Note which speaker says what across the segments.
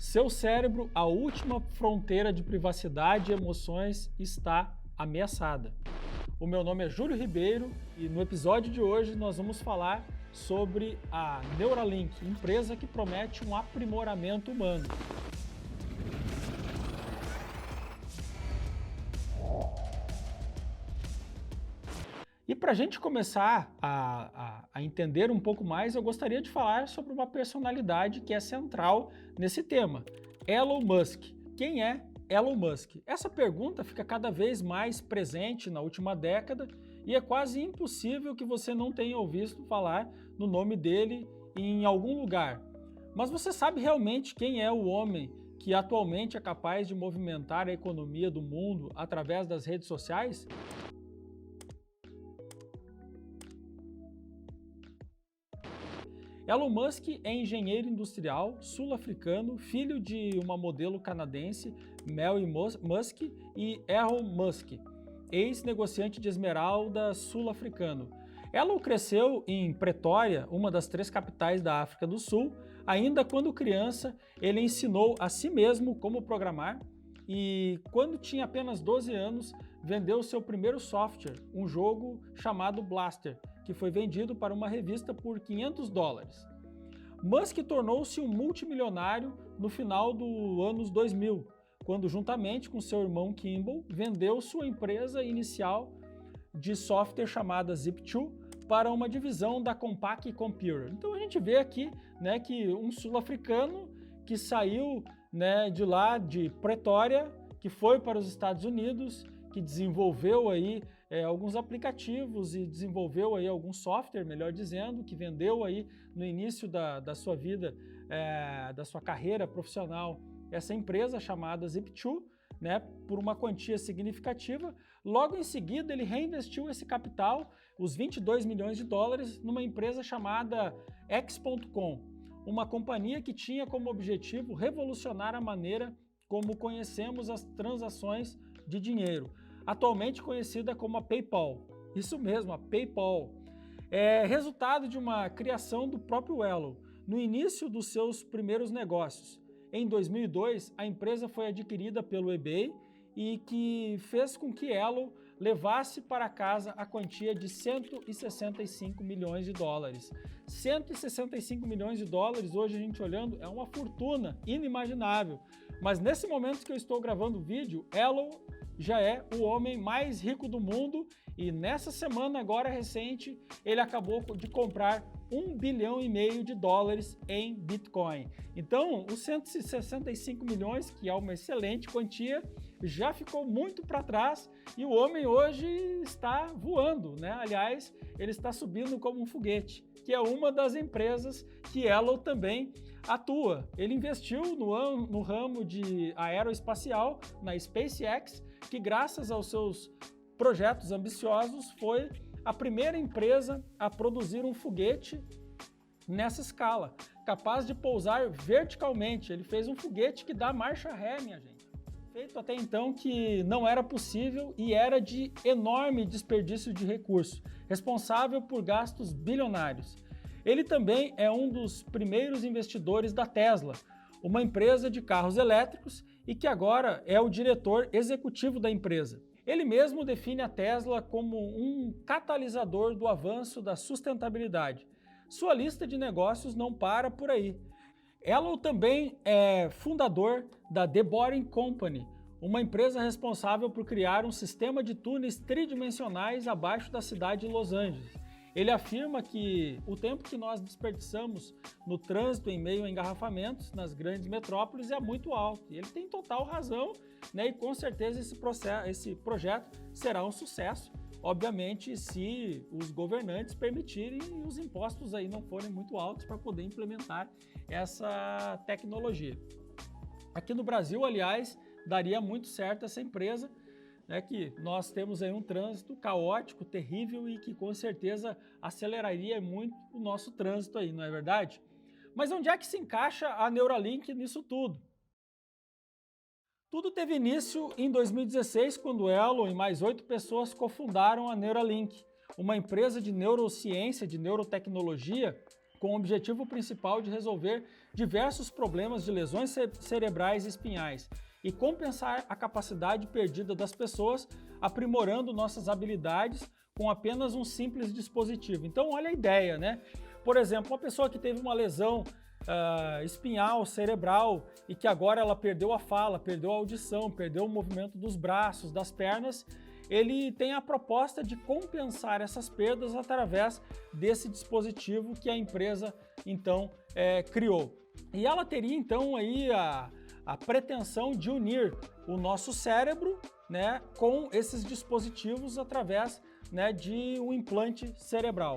Speaker 1: Seu cérebro, a última fronteira de privacidade e emoções, está ameaçada. O meu nome é Júlio Ribeiro e no episódio de hoje nós vamos falar sobre a Neuralink, empresa que promete um aprimoramento humano. E para a gente começar a entender um pouco mais, eu gostaria de falar sobre uma personalidade que é central nesse tema, Elon Musk. Quem é Elon Musk? Essa pergunta fica cada vez mais presente na última década e é quase impossível que você não tenha ouvido falar no nome dele em algum lugar. Mas você sabe realmente quem é o homem que atualmente é capaz de movimentar a economia do mundo através das redes sociais? Elon Musk é engenheiro industrial sul-africano, filho de uma modelo canadense, Mary Musk, e Elon Musk, ex-negociante de esmeralda sul-africano. Elon cresceu em Pretória, uma das 3 capitais da África do Sul. Ainda quando criança, ele ensinou a si mesmo como programar e, quando tinha apenas 12 anos, vendeu seu primeiro software, um jogo chamado Blaster, que foi vendido para uma revista por $500. Musk tornou-se um multimilionário no final dos anos 2000, quando, juntamente com seu irmão Kimball, vendeu sua empresa inicial de software chamada Zip2 para uma divisão da Compaq Computer. Então a gente vê aqui, que um sul-africano que saiu, de lá de Pretória, que foi para os Estados Unidos, que desenvolveu aí alguns aplicativos e desenvolveu aí algum software, melhor dizendo, que vendeu aí no início da sua vida, da sua carreira profissional, essa empresa chamada Zip2, por uma quantia significativa. Logo em seguida, ele reinvestiu esse capital, os $22 milhões, numa empresa chamada X.com, uma companhia que tinha como objetivo revolucionar a maneira como conhecemos as transações de dinheiro, atualmente conhecida como a PayPal. Isso mesmo, a PayPal. É resultado de uma criação do próprio Elon, no início dos seus primeiros negócios. Em 2002, a empresa foi adquirida pelo eBay e que fez com que Elon levasse para casa a quantia de $165 milhões. $165 milhões, hoje a gente olhando, é uma fortuna inimaginável. Mas nesse momento que eu estou gravando o vídeo, Elon já é o homem mais rico do mundo e nessa semana agora recente ele acabou de comprar $1,5 bilhão em Bitcoin. Então, os 165 milhões, que é uma excelente quantia, já ficou muito para trás e o homem hoje está voando, Aliás, ele está subindo como um foguete, que é uma das empresas que Elon também atua. Ele investiu no ramo de aeroespacial, na SpaceX, que graças aos seus projetos ambiciosos foi a primeira empresa a produzir um foguete nessa escala, capaz de pousar verticalmente. Ele fez um foguete que dá marcha ré, minha gente. Feito até então que não era possível e era de enorme desperdício de recursos, responsável por gastos bilionários. Ele também é um dos primeiros investidores da Tesla, uma empresa de carros elétricos e que agora é o diretor executivo da empresa. Ele mesmo define a Tesla como um catalisador do avanço da sustentabilidade. Sua lista de negócios não para por aí. Elon também é fundador da The Boring Company, uma empresa responsável por criar um sistema de túneis tridimensionais abaixo da cidade de Los Angeles. Ele afirma que o tempo que nós desperdiçamos no trânsito em meio a engarrafamentos nas grandes metrópoles é muito alto. E ele tem total razão, e com certeza esse projeto será um sucesso, obviamente, se os governantes permitirem e os impostos aí não forem muito altos para poder implementar essa tecnologia. Aqui no Brasil, aliás, daria muito certo essa empresa, que nós temos aí um trânsito caótico, terrível e que com certeza aceleraria muito o nosso trânsito aí, não é verdade? Mas onde é que se encaixa a Neuralink nisso tudo? Tudo teve início em 2016, quando Elon e mais 8 pessoas cofundaram a Neuralink, uma empresa de neurociência, de neurotecnologia, com o objetivo principal de resolver diversos problemas de lesões cerebrais e espinhais e compensar a capacidade perdida das pessoas, aprimorando nossas habilidades com apenas um simples dispositivo. Então, olha a ideia, né? Por exemplo, uma pessoa que teve uma lesão espinhal, cerebral, e que agora ela perdeu a fala, perdeu a audição, perdeu o movimento dos braços, das pernas, ele tem a proposta de compensar essas perdas através desse dispositivo que a empresa, então, criou. E ela teria, então, aí a pretensão de unir o nosso cérebro, né, com esses dispositivos através, né, de um implante cerebral.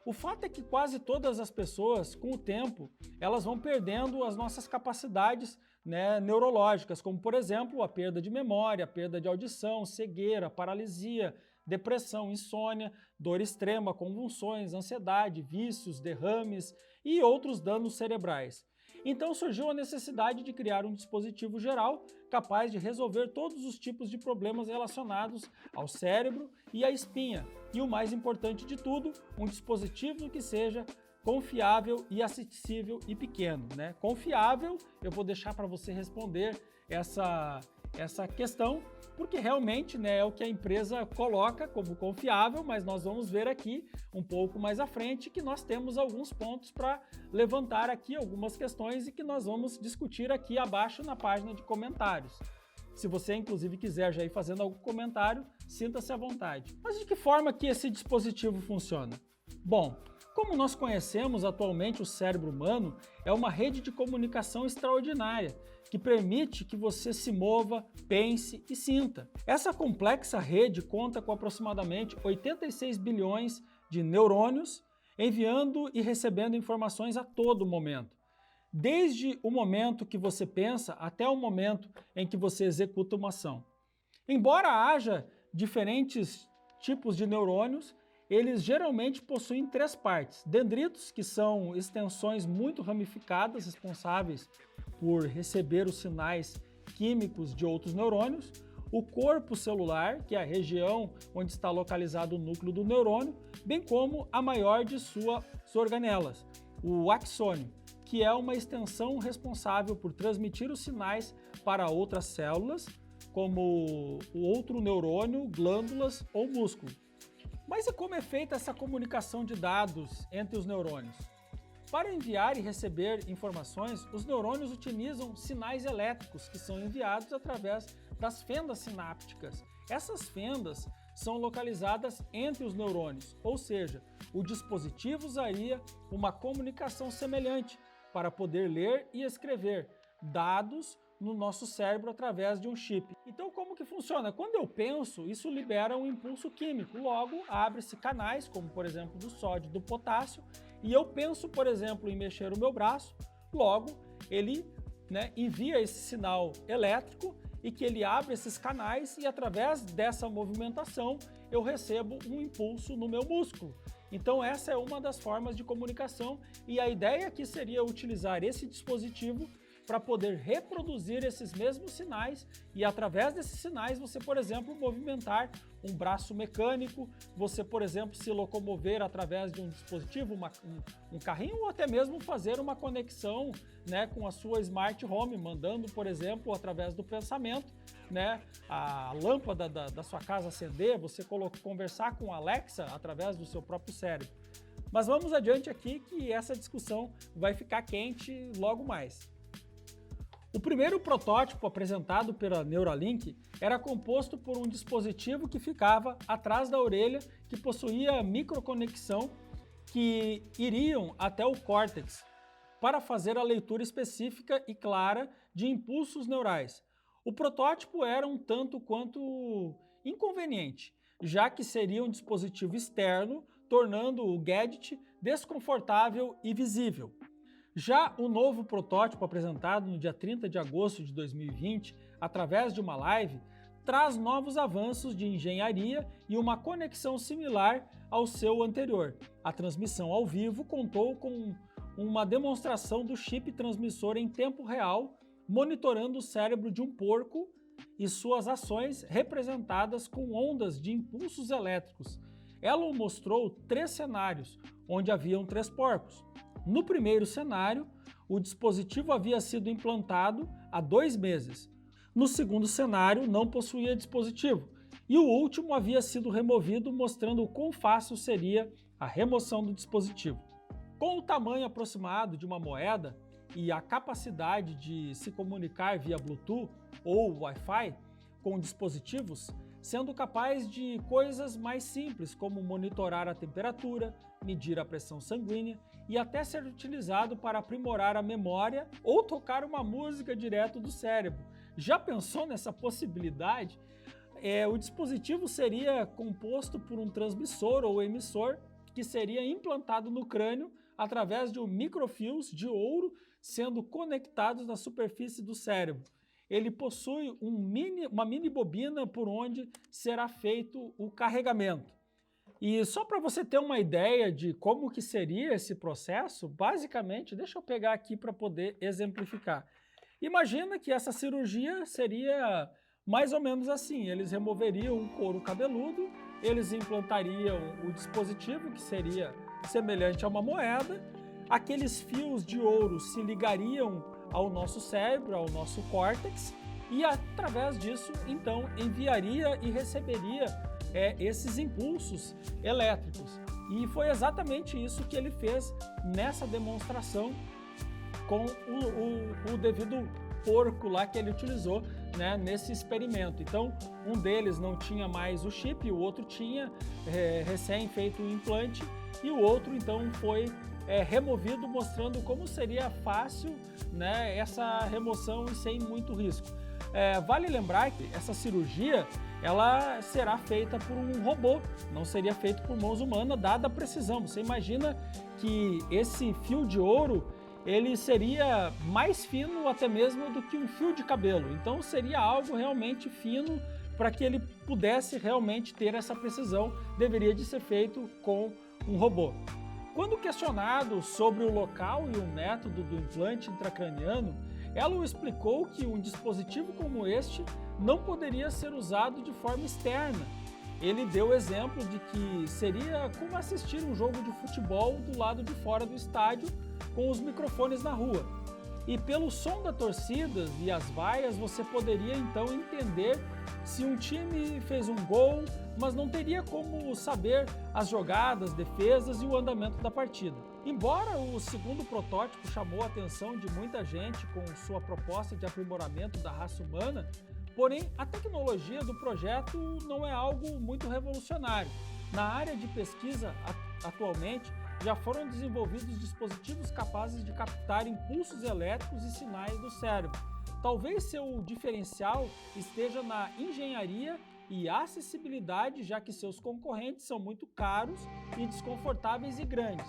Speaker 1: O fato é que quase todas as pessoas, com o tempo, elas vão perdendo as nossas capacidades, né, neurológicas, como, por exemplo, a perda de memória, a perda de audição, cegueira, paralisia, depressão, insônia, dor extrema, convulsões, ansiedade, vícios, derrames e outros danos cerebrais. Então surgiu a necessidade de criar um dispositivo geral capaz de resolver todos os tipos de problemas relacionados ao cérebro e à espinha. E o mais importante de tudo, um dispositivo que seja confiável e acessível e pequeno, né? Confiável, eu vou deixar para você responder essa questão, porque realmente, né, é o que a empresa coloca como confiável, mas nós vamos ver aqui um pouco mais à frente que nós temos alguns pontos para levantar aqui, algumas questões e que nós vamos discutir aqui abaixo na página de comentários. Se você, inclusive, quiser já ir fazendo algum comentário, sinta-se à vontade. Mas de que forma que esse dispositivo funciona? Bom, como nós conhecemos atualmente, o cérebro humano é uma rede de comunicação extraordinária que permite que você se mova, pense e sinta. Essa complexa rede conta com aproximadamente 86 bilhões de neurônios enviando e recebendo informações a todo momento. Desde o momento que você pensa até o momento em que você executa uma ação. Embora haja diferentes tipos de neurônios, eles geralmente possuem três partes. Dendritos, que são extensões muito ramificadas, responsáveis por receber os sinais químicos de outros neurônios. O corpo celular, que é a região onde está localizado o núcleo do neurônio, bem como a maior de suas organelas, o axônio, que é uma extensão responsável por transmitir os sinais para outras células, como o outro neurônio, glândulas ou músculo. Mas e como é feita essa comunicação de dados entre os neurônios? Para enviar e receber informações, os neurônios utilizam sinais elétricos que são enviados através das fendas sinápticas. Essas fendas são localizadas entre os neurônios, ou seja, o dispositivo usaria uma comunicação semelhante para poder ler e escrever dados no nosso cérebro através de um chip. Então, como que funciona? Quando eu penso, isso libera um impulso químico. Logo, abre-se canais, como por exemplo do sódio e do potássio, e eu penso, por exemplo, em mexer o meu braço, logo ele, né, envia esse sinal elétrico e que ele abre esses canais e através dessa movimentação eu recebo um impulso no meu músculo. Então essa é uma das formas de comunicação e a ideia aqui seria utilizar esse dispositivo para poder reproduzir esses mesmos sinais e através desses sinais você, por exemplo, movimentar um braço mecânico, você, por exemplo, se locomover através de um dispositivo, um carrinho ou até mesmo fazer uma conexão, né, com a sua smart home, mandando, por exemplo, através do pensamento, né, a lâmpada da sua casa acender, você conversar com a Alexa através do seu próprio cérebro. Mas vamos adiante aqui que essa discussão vai ficar quente logo mais. O primeiro protótipo apresentado pela Neuralink era composto por um dispositivo que ficava atrás da orelha, que possuía microconexão que iriam até o córtex para fazer a leitura específica e clara de impulsos neurais. O protótipo era um tanto quanto inconveniente, já que seria um dispositivo externo, tornando o gadget desconfortável e visível. Já o novo protótipo apresentado no dia 30 de agosto de 2020, através de uma live, traz novos avanços de engenharia e uma conexão similar ao seu anterior. A transmissão ao vivo contou com uma demonstração do chip transmissor em tempo real, monitorando o cérebro de um porco e suas ações representadas com ondas de impulsos elétricos. Ela mostrou 3 cenários, onde haviam 3 porcos. No primeiro cenário, o dispositivo havia sido implantado há 2 meses. No segundo cenário, não possuía dispositivo. E o último havia sido removido, mostrando o quão fácil seria a remoção do dispositivo. Com o tamanho aproximado de uma moeda e a capacidade de se comunicar via Bluetooth ou Wi-Fi com dispositivos, sendo capaz de coisas mais simples, como monitorar a temperatura, medir a pressão sanguínea e até ser utilizado para aprimorar a memória ou tocar uma música direto do cérebro. Já pensou nessa possibilidade? O dispositivo seria composto por um transmissor ou emissor que seria implantado no crânio através de microfios de ouro sendo conectados na superfície do cérebro. Ele possui uma mini bobina por onde será feito o carregamento. E só para você ter uma ideia de como que seria esse processo, basicamente, deixa eu pegar aqui para poder exemplificar. Imagina que essa cirurgia seria mais ou menos assim, eles removeriam o couro cabeludo, eles implantariam o dispositivo, que seria semelhante a uma moeda, aqueles fios de ouro se ligariam ao nosso cérebro, ao nosso córtex, e através disso, então, enviaria e receberia esses impulsos elétricos. E foi exatamente isso que ele fez nessa demonstração com o devido porco lá que ele utilizou, né, nesse experimento. Então, um deles não tinha mais o chip, o outro tinha recém feito o implante, e o outro, então, foi removido, mostrando como seria fácil, né, essa remoção e sem muito risco. Vale lembrar que essa cirurgia ela será feita por um robô, não seria feito por mãos humanas, dada a precisão. Você imagina que esse fio de ouro ele seria mais fino até mesmo do que um fio de cabelo, então seria algo realmente fino. Para que ele pudesse realmente ter essa precisão, deveria de ser feito com um robô. Quando questionado sobre o local e o método do implante intracraniano, Elon explicou que um dispositivo como este não poderia ser usado de forma externa. Ele deu o exemplo de que seria como assistir um jogo de futebol do lado de fora do estádio com os microfones na rua. E pelo som da torcida e as vaias, você poderia então entender se um time fez um gol, mas não teria como saber as jogadas, defesas e o andamento da partida. Embora o segundo protótipo chamou a atenção de muita gente com sua proposta de aprimoramento da raça humana, porém a tecnologia do projeto não é algo muito revolucionário. Na área de pesquisa, atualmente, já foram desenvolvidos dispositivos capazes de captar impulsos elétricos e sinais do cérebro. Talvez seu diferencial esteja na engenharia e acessibilidade, já que seus concorrentes são muito caros e desconfortáveis e grandes.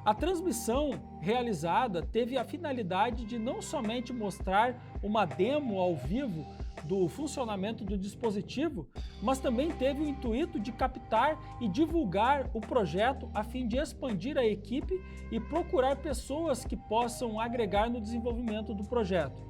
Speaker 1: A transmissão realizada teve a finalidade de não somente mostrar uma demo ao vivo do funcionamento do dispositivo, mas também teve o intuito de captar e divulgar o projeto a fim de expandir a equipe e procurar pessoas que possam agregar no desenvolvimento do projeto.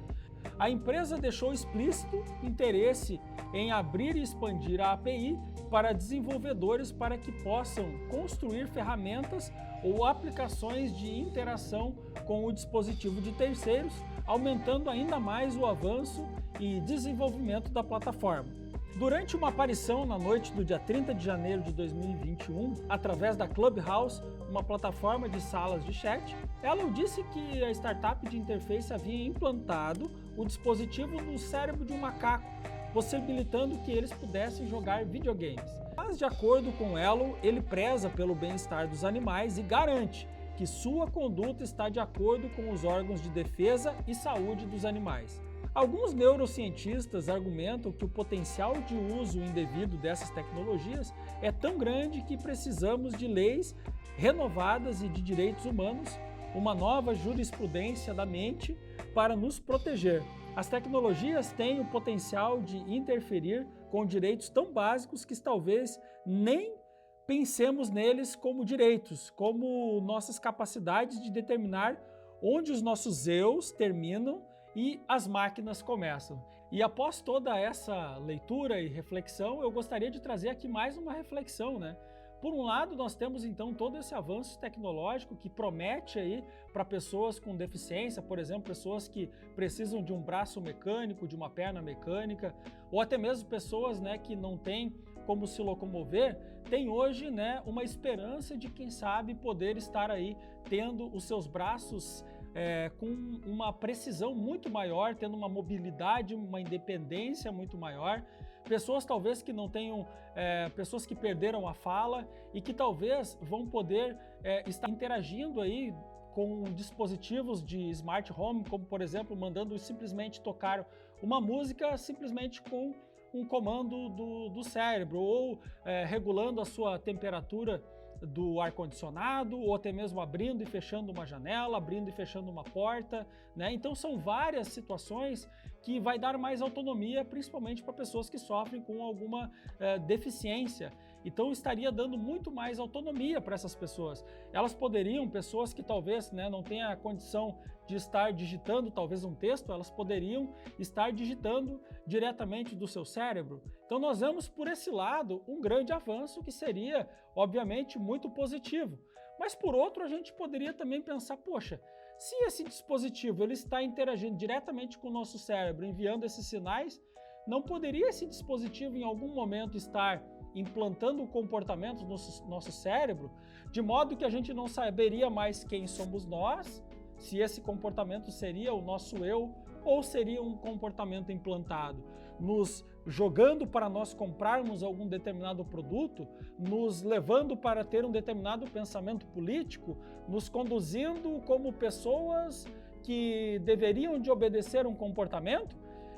Speaker 1: A empresa deixou explícito interesse em abrir e expandir a API para desenvolvedores para que possam construir ferramentas ou aplicações de interação com o dispositivo de terceiros, aumentando ainda mais o avanço e desenvolvimento da plataforma. Durante uma aparição na noite do dia 30 de janeiro de 2021, através da Clubhouse, uma plataforma de salas de chat, Elon disse que a startup de interface havia implantado o dispositivo no cérebro de um macaco, possibilitando que eles pudessem jogar videogames. Mas, de acordo com Elon, ele preza pelo bem-estar dos animais e garante que sua conduta está de acordo com os órgãos de defesa e saúde dos animais. Alguns neurocientistas argumentam que o potencial de uso indevido dessas tecnologias é tão grande que precisamos de leis renovadas e de direitos humanos, uma nova jurisprudência da mente para nos proteger. As tecnologias têm o potencial de interferir com direitos tão básicos que talvez nem pensemos neles como direitos, como nossas capacidades de determinar onde os nossos eus terminam e as máquinas começam. E após toda essa leitura e reflexão, eu gostaria de trazer aqui mais uma reflexão, né? Por um lado, nós temos então todo esse avanço tecnológico que promete aí para pessoas com deficiência, por exemplo, pessoas que precisam de um braço mecânico, de uma perna mecânica, ou até mesmo pessoas, né, que não têm como se locomover, tem hoje, né, uma esperança de, quem sabe, poder estar aí tendo os seus braços com uma precisão muito maior, tendo uma mobilidade, uma independência muito maior. Pessoas talvez que não tenham, pessoas que perderam a fala e que talvez vão poder estar interagindo aí com dispositivos de smart home, como por exemplo, mandando simplesmente tocar uma música simplesmente com um comando do cérebro, ou regulando a sua temperatura do ar-condicionado, ou até mesmo abrindo e fechando uma janela, abrindo e fechando uma porta, né? Então são várias situações que vai dar mais autonomia, principalmente para pessoas que sofrem com alguma deficiência. Então estaria dando muito mais autonomia para essas pessoas. Elas poderiam, pessoas que talvez, né, não tenham a condição de estar digitando talvez um texto, elas poderiam estar digitando diretamente do seu cérebro. Então nós vemos por esse lado um grande avanço que seria, obviamente, muito positivo. Mas por outro, a gente poderia também pensar, poxa, se esse dispositivo ele está interagindo diretamente com o nosso cérebro, enviando esses sinais, não poderia esse dispositivo em algum momento estar implantando comportamentos no nosso cérebro, de modo que a gente não saberia mais quem somos nós, se esse comportamento seria o nosso eu ou seria um comportamento implantado, nos jogando para nós comprarmos algum determinado produto, nos levando para ter um determinado pensamento político, nos conduzindo como pessoas que deveriam de obedecer um comportamento.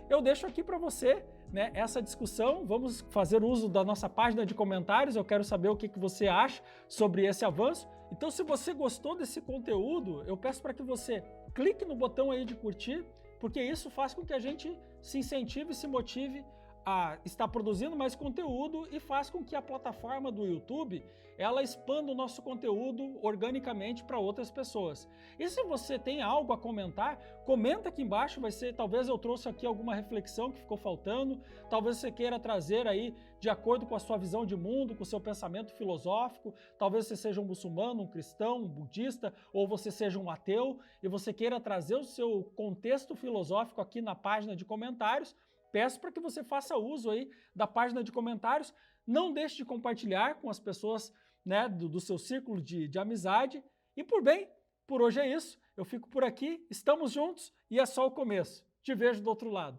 Speaker 1: Eu deixo aqui para você, né, essa discussão. Vamos fazer uso da nossa página de comentários. Eu quero saber o que você acha sobre esse avanço. Então, se você gostou desse conteúdo, eu peço para que você clique no botão aí de curtir, porque isso faz com que a gente se incentive e se motive a estar produzindo mais conteúdo e faz com que a plataforma do YouTube ela expanda o nosso conteúdo organicamente para outras pessoas. E se você tem algo a comentar, comenta aqui embaixo, talvez eu trouxe aqui alguma reflexão que ficou faltando, talvez você queira trazer aí de acordo com a sua visão de mundo, com o seu pensamento filosófico, talvez você seja um muçulmano, um cristão, um budista, ou você seja um ateu e você queira trazer o seu contexto filosófico aqui na página de comentários. Peço para que você faça uso aí da página de comentários. Não deixe de compartilhar com as pessoas, né, do seu círculo de amizade. E por hoje é isso. Eu fico por aqui, estamos juntos e é só o começo. Te vejo do outro lado.